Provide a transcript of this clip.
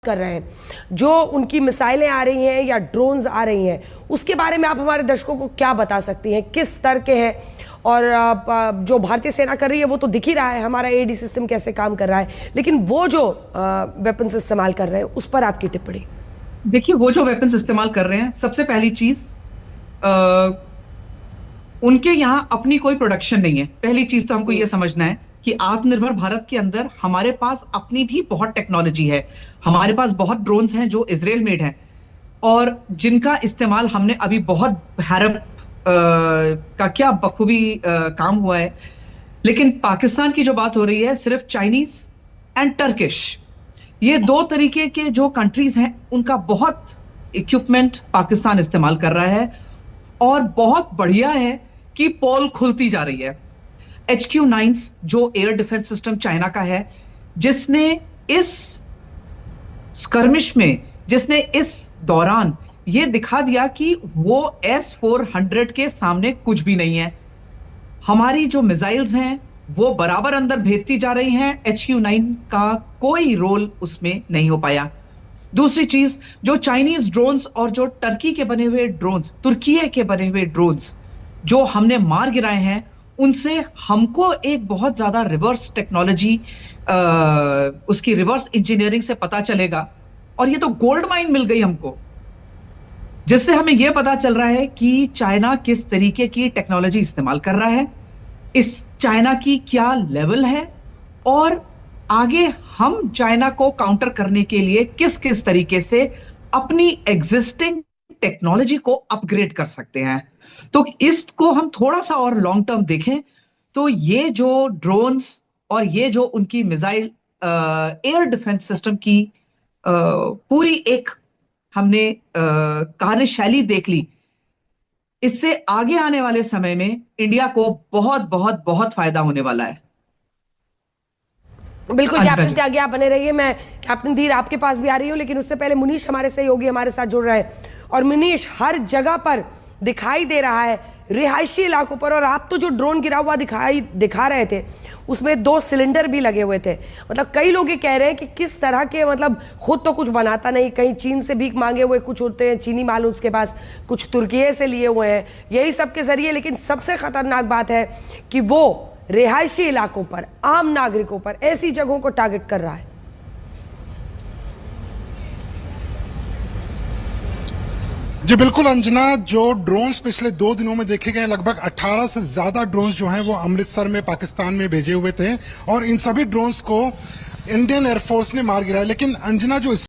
कर रहे हैं, जो उनकी मिसाइलें आ रही हैं या ड्रोन्स आ रही हैं, उसके बारे में आप हमारे दर्शकों को क्या बता सकती हैं? किस स्तर के हैं? और जो भारतीय सेना कर रही है वो तो दिख ही रहा है, हमारा एडी सिस्टम कैसे काम कर रहा है, लेकिन वो जो वेपन्स इस्तेमाल कर रहे हैं उस पर आपकी टिप्पणी। देखिए, वो जो वेपन्स इस्तेमाल कर रहे हैं, सबसे पहली चीज उनके यहाँ अपनी कोई प्रोडक्शन नहीं है। पहली चीज तो हमको ये समझना है कि आत्मनिर्भर भारत के अंदर हमारे पास अपनी भी बहुत टेक्नोलॉजी है। हमारे पास बहुत ड्रोन्स हैं जो इजराइल मेड हैं और जिनका इस्तेमाल हमने अभी बहुत भारत का क्या बखूबी काम हुआ है। लेकिन पाकिस्तान की जो बात हो रही है, सिर्फ चाइनीज एंड टर्किश, ये दो तरीके के जो कंट्रीज हैं, उनका बहुत इक्विपमेंट पाकिस्तान इस्तेमाल कर रहा है और बहुत बढ़िया है कि पोल खुलती जा रही है। HQ9 जो एयर डिफेंस सिस्टम चाइना का है, जिसने इस स्कर्मिश में, जिसने इस दौरान यह दिखा दिया कि वो S-400 के सामने कुछ भी नहीं है। हमारी जो मिसाइल्स हैं वो बराबर अंदर भेजती जा रही हैं, HQ9 का कोई रोल उसमें नहीं हो पाया। दूसरी चीज, जो चाइनीज ड्रोन्स और जो टर्की के बने हुए ड्रोन्स, तुर्की के बने हुए ड्रोन्स जो हमने मार गिराए हैं, उनसे हमको एक बहुत ज्यादा रिवर्स टेक्नोलॉजी, उसकी रिवर्स इंजीनियरिंग से पता चलेगा। और ये तो गोल्ड माइन मिल गई हमको, जिससे हमें यह पता चल रहा है कि चाइना किस तरीके की टेक्नोलॉजी इस्तेमाल कर रहा है, इस चाइना की क्या लेवल है, और आगे हम चाइना को काउंटर करने के लिए किस किस तरीके से अपनी एग्जिस्टिंग टेक्नोलॉजी को अपग्रेड कर सकते हैं। तो इसको हम थोड़ा सा और लॉन्ग टर्म देखें तो ये जो ड्रोन्स और ये जो उनकी मिसाइल एयर डिफेंस सिस्टम की पूरी एक हमने कार्यशैली देख ली, इससे आगे आने वाले समय में इंडिया को बहुत बहुत बहुत फायदा होने वाला है। बिल्कुल कैप्टन त्यागी, आप बने रहिए। मैं कैप्टन धीर आपके पास भी आ रही हूँ, लेकिन उससे पहले मुनीश हमारे सहयोगी हमारे साथ जुड़ रहे हैं। और मुनीश, हर जगह पर दिखाई दे रहा है रिहायशी इलाकों पर, और आप तो जो ड्रोन गिरा हुआ दिखा रहे थे उसमें 2 सिलेंडर भी लगे हुए थे। मतलब कई लोग ये कह रहे हैं कि किस तरह के, मतलब खुद तो कुछ बनाता नहीं, कहीं चीन से भीख मांगे हुए कुछ होते हैं, चीनी माल उसके पास, कुछ तुर्की से लिए हुए हैं, यही सब के जरिए। लेकिन सबसे खतरनाक बात है कि वो रिहायशी इलाकों पर, आम नागरिकों पर, ऐसी जगहों को टारगेट कर रहा है। जी बिल्कुल अंजना, जो ड्रोन्स पिछले 2 दिनों में देखे गए, लगभग 18 से ज्यादा ड्रोन्स जो हैं वो अमृतसर में पाकिस्तान में भेजे हुए थे और इन सभी ड्रोन्स को इंडियन एयरफोर्स ने मार गिराया। लेकिन अंजना, जो